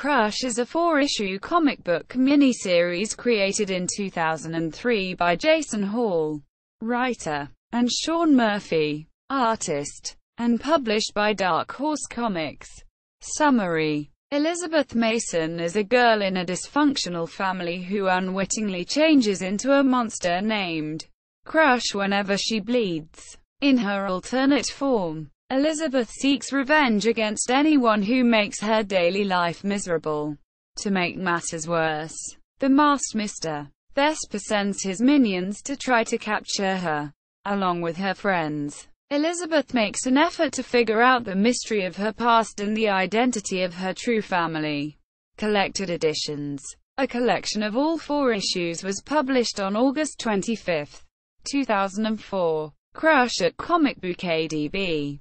Crush is a 4-issue comic book miniseries created in 2003 by Jason Hall, writer, and Sean Murphy, artist, and published by Dark Horse Comics. Summary: Elizabeth Mason is a girl in a dysfunctional family who unwittingly changes into a monster named Crush whenever she bleeds. In her alternate form, Elizabeth seeks revenge against anyone who makes her daily life miserable. To make matters worse, the masked Mr. Vesper sends his minions to try to capture her. Along with her friends, Elizabeth makes an effort to figure out the mystery of her past and the identity of her true family. Collected Editions. A collection of all 4 issues was published on August 25, 2004. Crush at Comic Book ADB.